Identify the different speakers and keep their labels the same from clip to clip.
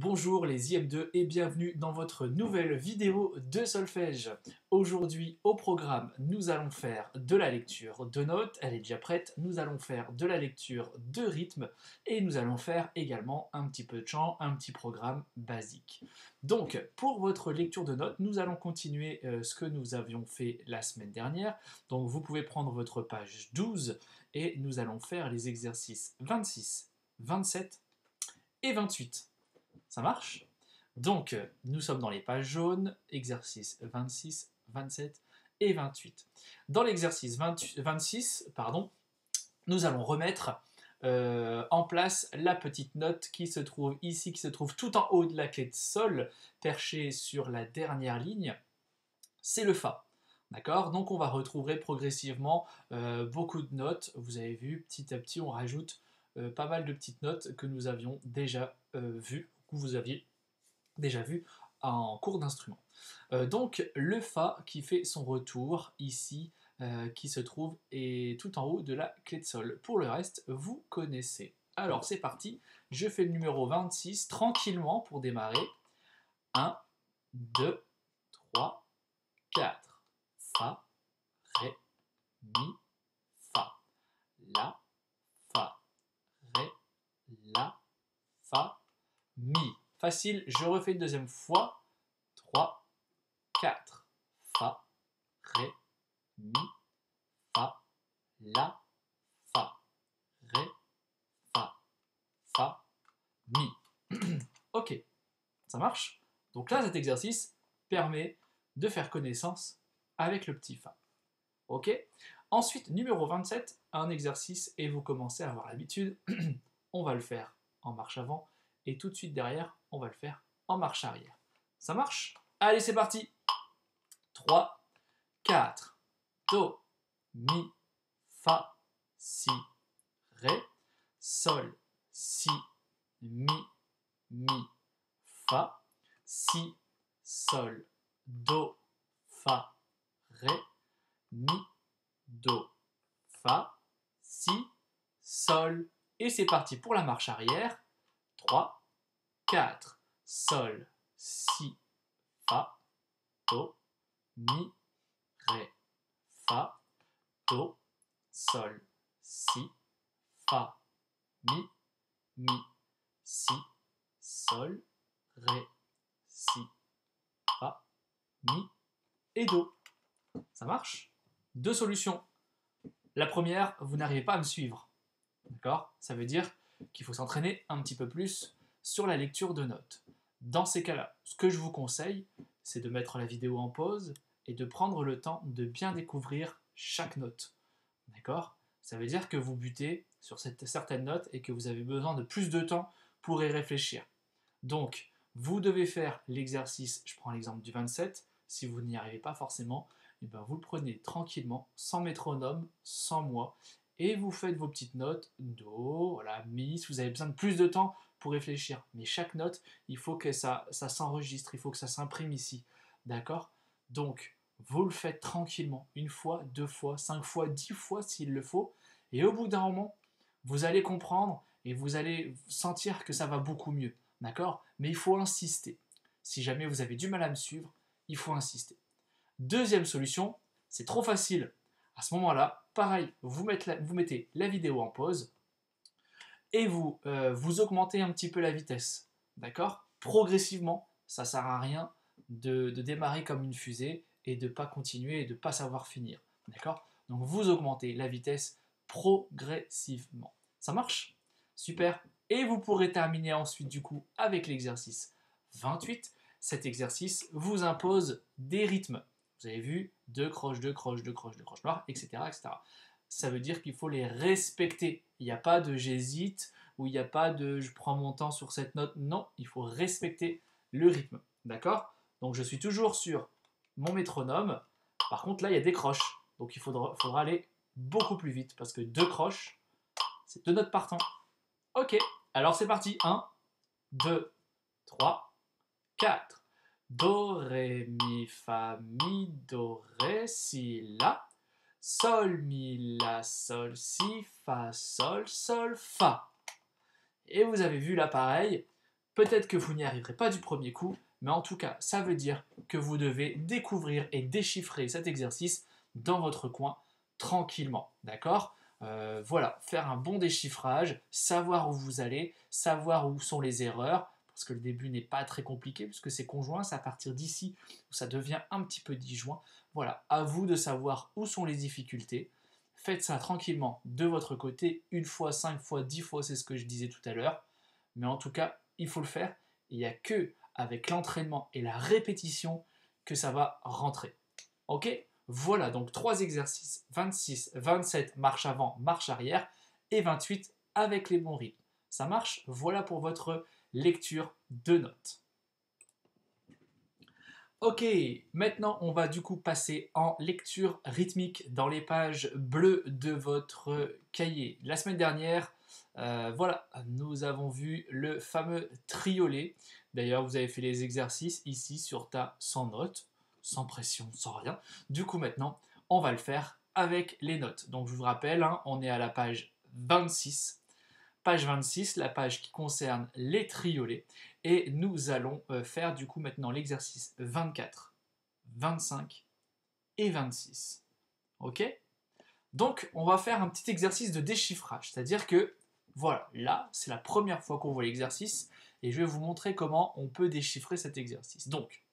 Speaker 1: Bonjour les IM2 et bienvenue dans votre nouvelle vidéo de solfège. Aujourd'hui au programme, nous allons faire de la lecture de notes, elle est déjà prête, nous allons faire de la lecture de rythme et nous allons faire également un petit peu de chant, un petit programme basique. Donc pour votre lecture de notes, nous allons continuer ce que nous avions fait la semaine dernière. Donc vous pouvez prendre votre page 12 et nous allons faire les exercices 26, 27 et 28. Ça marche? Donc, nous sommes dans les pages jaunes, exercice 26, 27 et 28. Dans l'exercice 26, nous allons remettre en place la petite note qui se trouve ici, qui se trouve tout en haut de la clé de sol, perchée sur la dernière ligne. C'est le Fa. D'accord? Donc, on va retrouver progressivement beaucoup de notes. Vous avez vu, petit à petit, on rajoute pas mal de petites notes que nous avions déjà vues, que vous aviez déjà vu en cours d'instrument. Donc le Fa qui fait son retour ici, qui se trouve tout en haut de la clé de sol. Pour le reste, vous connaissez. Alors c'est parti, je fais le numéro 26 tranquillement pour démarrer. 1, 2, 3, 4. Fa, Ré, Mi, Fa. La, Fa, Ré, La, Fa, Mi. Facile, je refais une deuxième fois. 3, 4. Fa, Ré, Mi, Fa, La, Fa, Ré, Fa, Mi. Ok, ça marche? Donc là, cet exercice permet de faire connaissance avec le petit Fa. Ok? Ensuite, numéro 27, un exercice et vous commencez à avoir l'habitude. On va le faire en marche avant et tout de suite derrière, on va le faire en marche arrière. Ça marche? Allez, c'est parti! 3, 4, Do, Mi, Fa, Si, Ré, Sol, Si, Mi, Fa, Si, Sol, Do, Fa, Ré, Mi, Do, Fa, Si, Sol. Et c'est parti pour la marche arrière. 3, 4, Sol, Si, Fa, Do, Mi, Ré, Fa, Do, Sol, Si, Fa, Mi, Si, Sol, Ré, Si, Fa, Mi et Do. Ça marche? Deux solutions. La première, vous n'arrivez pas à me suivre. D'accord? Ça veut dire qu'il faut s'entraîner un petit peu plus sur la lecture de notes. Dans ces cas-là, ce que je vous conseille, c'est de mettre la vidéo en pause et de prendre le temps de bien découvrir chaque note. D'accord? Ça veut dire que vous butez sur certaines notes et que vous avez besoin de plus de temps pour y réfléchir. Donc, vous devez faire l'exercice, je prends l'exemple du 27, si vous n'y arrivez pas forcément, et bien vous le prenez tranquillement, sans métronome, sans moi, et vous faites vos petites notes, Do, voilà, Mi, si vous avez besoin de plus de temps pour réfléchir. Mais chaque note, il faut que ça s'enregistre, il faut que ça s'imprime ici. D'accord? Donc, vous le faites tranquillement, une fois, deux fois, 5 fois, 10 fois s'il le faut, et au bout d'un moment, vous allez comprendre et vous allez sentir que ça va beaucoup mieux. D'accord? Mais il faut insister. Si jamais vous avez du mal à me suivre, il faut insister. Deuxième solution, c'est trop facile. À ce moment-là, pareil, vous mettez la vidéo en pause et vous augmentez un petit peu la vitesse. D'accord? Progressivement, ça ne sert à rien de démarrer comme une fusée et de ne pas continuer et de ne pas savoir finir. D'accord? Donc vous augmentez la vitesse progressivement. Ça marche? Super. Et vous pourrez terminer ensuite du coup avec l'exercice 28. Cet exercice vous impose des rythmes. Vous avez vu, 2 croches, 2 croches, 2 croches, 2 croches noires, etc., etc. Ça veut dire qu'il faut les respecter. Il n'y a pas de j'hésite ou il n'y a pas de je prends mon temps sur cette note. Non, il faut respecter le rythme. D'accord? Donc je suis toujours sur mon métronome. Par contre, là, il y a des croches. Donc il faudra aller beaucoup plus vite parce que 2 croches, c'est 2 notes par temps. Ok, alors c'est parti. 1, 2, 3, 4. Do, ré, mi, fa, mi, do, ré, si, la. Sol, mi, la, sol, si, fa, sol, sol, fa. Et vous avez vu là pareil, Peut-être que vous n'y arriverez pas du premier coup, mais en tout cas, ça veut dire que vous devez découvrir et déchiffrer cet exercice dans votre coin tranquillement, d'accord? Voilà, faire un bon déchiffrage, savoir où vous allez, savoir où sont les erreurs, parce que le début n'est pas très compliqué, puisque c'est conjoint, c'est à partir d'ici où ça devient un petit peu disjoint. Voilà, à vous de savoir où sont les difficultés. Faites ça tranquillement de votre côté, une fois, 5 fois, 10 fois, c'est ce que je disais tout à l'heure. Mais en tout cas, il faut le faire. Il n'y a que avec l'entraînement et la répétition que ça va rentrer. Ok? Voilà, donc 3 exercices, 26, 27, marche avant, marche arrière, et 28 avec les bons rythmes. Ça marche? Voilà pour votre lecture de notes. Ok, maintenant on va du coup passer en lecture rythmique dans les pages bleues de votre cahier. La semaine dernière, voilà, nous avons vu le fameux triolet. D'ailleurs, vous avez fait les exercices ici sur ta sans notes, sans pression, sans rien. Du coup, maintenant, on va le faire avec les notes. Donc, je vous rappelle, hein, on est à la page 26. Page 26, la page qui concerne les triolets. Et nous allons faire du coup maintenant l'exercice 24, 25 et 26. Ok? Donc, on va faire un petit exercice de déchiffrage. C'est-à-dire que, voilà, là, c'est la première fois qu'on voit l'exercice. Et je vais vous montrer comment on peut déchiffrer cet exercice. Donc,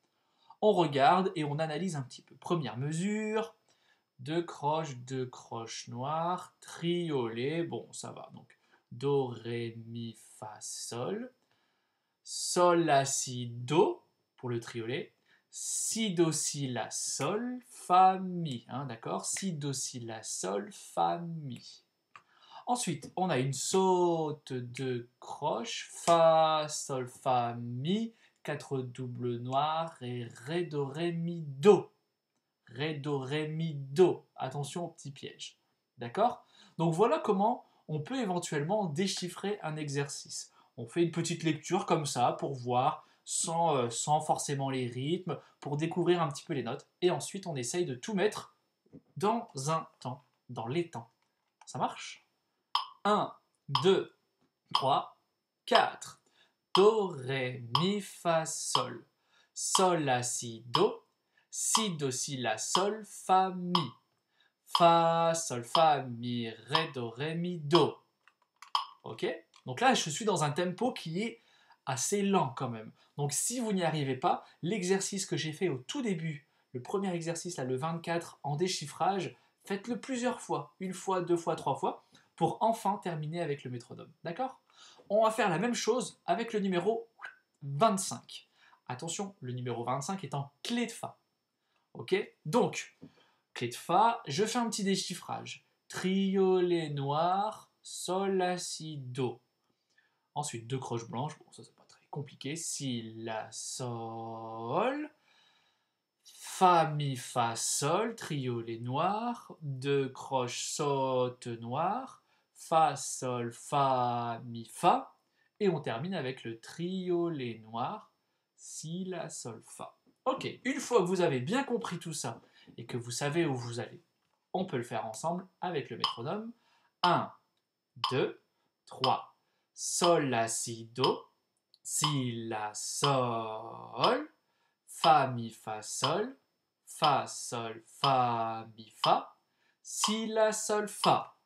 Speaker 1: on regarde et on analyse un petit peu. Première mesure, 2 croches noires, triolet, bon, ça va. Donc, do, ré, mi, fa, sol. Sol, la, si, do pour le triolet. Si, do, si, la, sol, fa, mi. Hein, d'accord? Si, do, si, la, sol, fa, mi. Ensuite, on a une saute de croche. Fa, sol, fa, mi. 4 doubles noirs et ré, do, ré, mi, do. Ré, do, ré, mi, do. Attention au petit piège. D'accord? Donc voilà comment on peut éventuellement déchiffrer un exercice. On fait une petite lecture comme ça pour voir, sans forcément les rythmes, pour découvrir un petit peu les notes. Et ensuite, on essaye de tout mettre dans un temps, dans les temps. Ça marche? 1, 2, 3, 4. Do, ré, mi, fa, sol. Sol, la, si, do. Si, do, si, la, sol, fa, mi. Fa, sol, fa, mi, ré, do, ré, mi, do. Ok? Donc là, je suis dans un tempo qui est assez lent quand même. Donc si vous n'y arrivez pas, l'exercice que j'ai fait au tout début, le premier exercice, là, le 24, en déchiffrage, faites-le plusieurs fois. 1 fois, 2 fois, 3 fois, pour enfin terminer avec le métronome. D'accord? On va faire la même chose avec le numéro 25. Attention, le numéro 25 est en clé de Fa. Ok? Donc, clé de Fa, je fais un petit déchiffrage. Triolet noir, sol, la, si, do. Ensuite, 2 croches blanches, bon ça c'est pas très compliqué. Si, la, sol. Fa, mi, fa, sol, triolet noir. 2 croches saute noire. Fa, sol, fa, mi, fa. Et on termine avec le triolet noir. Si, la, sol, fa. Ok, une fois que vous avez bien compris tout ça et que vous savez où vous allez, on peut le faire ensemble avec le métronome. 1, 2, 3. Sol, la, si, do. Si, la, sol. Fa, mi, fa, sol. Fa, sol, fa, mi, fa. Si, la, sol, fa.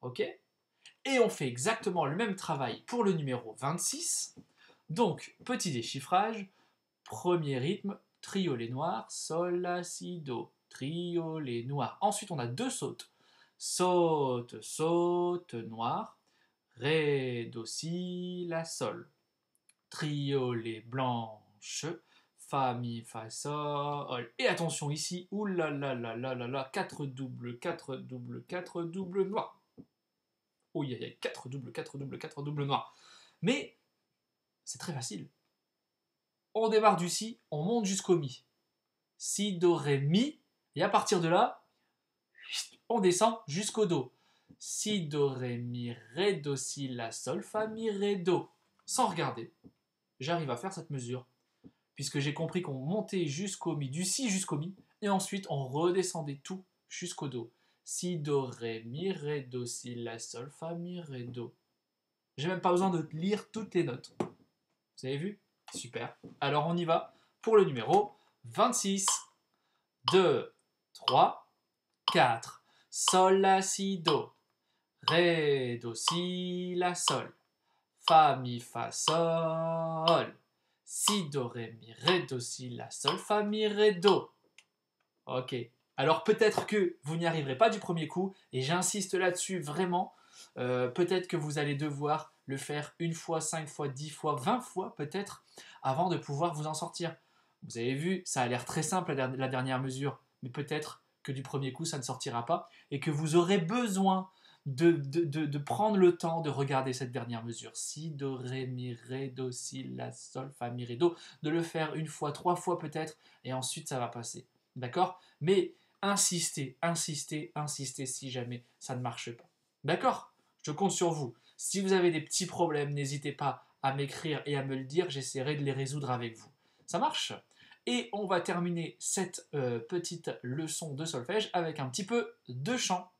Speaker 1: Ok? Et on fait exactement le même travail pour le numéro 26. Donc, petit déchiffrage. Premier rythme, triolet noir, sol, la, si, do. Triolet noir. Ensuite, on a 2 sautes. Saute, saute, noir. Ré, do, si, la, sol. Triolet blanche. Fa, mi, fa, sol. Et attention ici, oulalalala, 4 doubles, 4 doubles, 4 doubles noirs. Oh, il y a 4 doubles, 4 doubles, 4 doubles noirs. Mais c'est très facile. On démarre du si, on monte jusqu'au mi. Si, do, ré, mi. Et à partir de là, on descend jusqu'au do. Si, do, ré, mi, ré, do, si, la, sol, fa, mi, ré, do. Sans regarder, j'arrive à faire cette mesure. Puisque j'ai compris qu'on montait jusqu'au mi, du si jusqu'au mi, et ensuite on redescendait tout jusqu'au do. Si, do, ré, do, si, la, sol, fa, mi, ré, do. J'ai même pas besoin de lire toutes les notes. Vous avez vu? Super. Alors on y va pour le numéro 26. 2, 3, 4. Sol, la, si, do. Ré, do, si, la, sol. Fa, mi, fa, sol. Si, do, ré, mi, ré, do, si, la, sol. Fa, mi, ré, do. Ok. Alors peut-être que vous n'y arriverez pas du premier coup, et j'insiste là-dessus vraiment. Peut-être que vous allez devoir le faire une fois, 5 fois, 10 fois, 20 fois peut-être, avant de pouvoir vous en sortir. Vous avez vu, ça a l'air très simple la dernière mesure, mais peut-être que du premier coup ça ne sortira pas, et que vous aurez besoin de prendre le temps de regarder cette dernière mesure. Si, do, ré, mi, ré, do, si, la, sol, fa, mi, ré, do. De le faire une fois, 3 fois peut-être, et ensuite ça va passer. D'accord? Mais insistez, insistez, insistez si jamais ça ne marche pas. D'accord? Je compte sur vous. Si vous avez des petits problèmes, n'hésitez pas à m'écrire et à me le dire, j'essaierai de les résoudre avec vous. Ça marche? Et on va terminer cette petite leçon de solfège avec un petit peu de chant.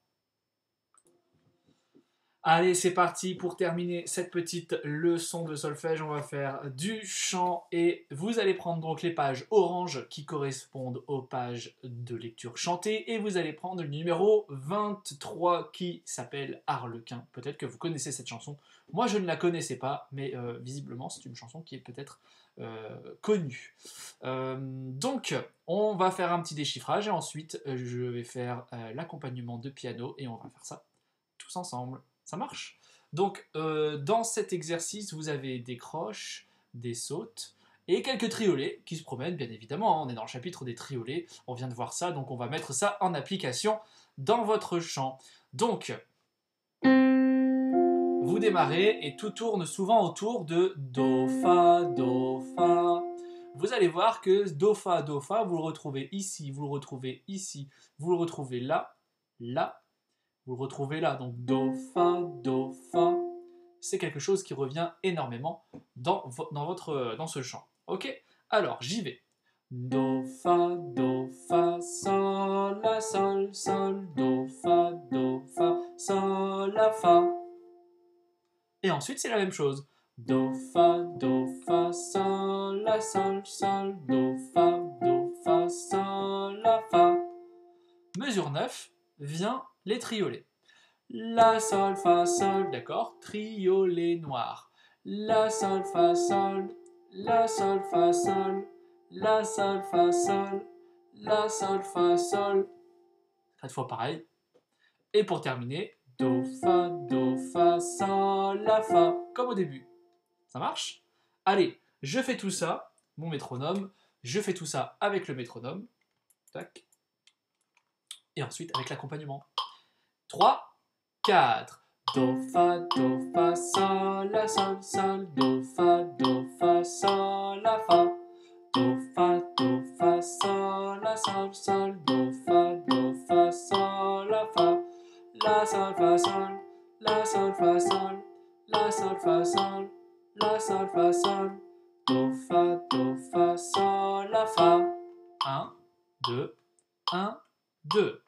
Speaker 1: Allez, c'est parti pour terminer cette petite leçon de solfège. On va faire du chant et vous allez prendre donc les pages orange qui correspondent aux pages de lecture chantée et vous allez prendre le numéro 23 qui s'appelle Harlequin. Peut-être que vous connaissez cette chanson. Moi, je ne la connaissais pas, mais visiblement, c'est une chanson qui est peut-être connue. Donc, on va faire un petit déchiffrage et ensuite, je vais faire l'accompagnement de piano et on va faire ça tous ensemble. Ça marche? Donc, dans cet exercice, vous avez des croches, des sautes et quelques triolets qui se promènent, bien évidemment. On est dans le chapitre des triolets, on vient de voir ça, donc on va mettre ça en application dans votre chant. Donc, vous démarrez et tout tourne souvent autour de Do, Fa, Do, Fa. Vous allez voir que Do, Fa, vous le retrouvez ici, vous le retrouvez ici, vous le retrouvez là, là, vous le retrouvez là, donc Do, Fa, c'est quelque chose qui revient énormément dans ce chant. Ok? Alors, j'y vais. Do, Fa, Sol, La, Sol, Sol, Do, Fa, Sol, La, Fa. Et ensuite, c'est la même chose. Do, Fa, Sol, La, Sol, Sol, Do, Fa, Sol, La, Fa. Mesure 9, vient les triolets. La, sol, fa, sol, d'accord, triolet noir. La, sol, fa, sol, la, sol, fa, sol, la, sol, fa, sol, la, sol, fa, sol. 4 fois pareil. Et pour terminer, do, fa, sol, la, fa, comme au début. Ça marche? Allez, je fais tout ça, mon métronome, je fais tout ça avec le métronome. Tac. Et ensuite avec l'accompagnement. 3, 4. Do, fa, sol, la, sol, sol, do, fa, sol, la, fa. Do, fa, sol, la, sol, sol, do, fa, sol, la, fa. La, sol, fa, sol, la, sol, fa, sol, la, sol, fa, sol, la, sol, fa, sol, do, fa, sol, la, fa. 1, 2, 1, 2.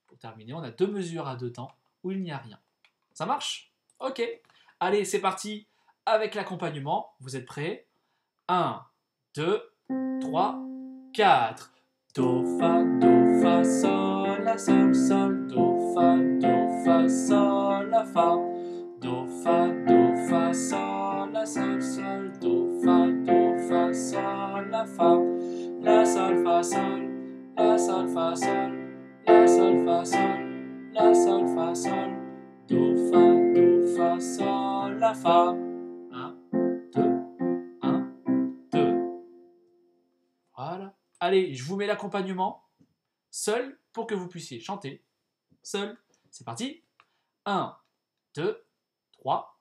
Speaker 1: Pour terminer, on a 2 mesures à 2 temps où il n'y a rien. Ça marche? Ok. Allez, c'est parti avec l'accompagnement. Vous êtes prêts? 1, 2, 3, 4. Do, fa, sol, la, sol, sol, do, fa, sol, la, fa. Do, fa, sol, la, sol, sol, do, fa, sol, la, fa. La, sol, fa, sol, la, sol, fa, sol, la, sol, fa, sol, la, sol, fa, sol, do, fa, sol, la, fa. 1, 2, 1, 2. Voilà. Allez, je vous mets l'accompagnement seul pour que vous puissiez chanter seul. C'est parti. 1, 2, 3,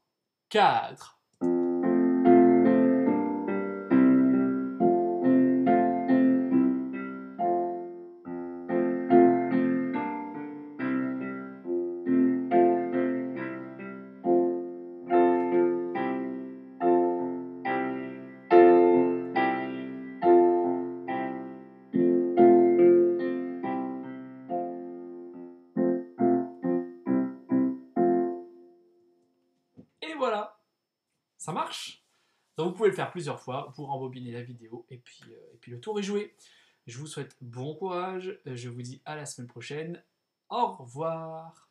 Speaker 1: 4. Et voilà. Ça marche? Donc vous pouvez le faire plusieurs fois pour embobiner la vidéo et puis le tour est joué. Je vous souhaite bon courage, je vous dis à la semaine prochaine. Au revoir.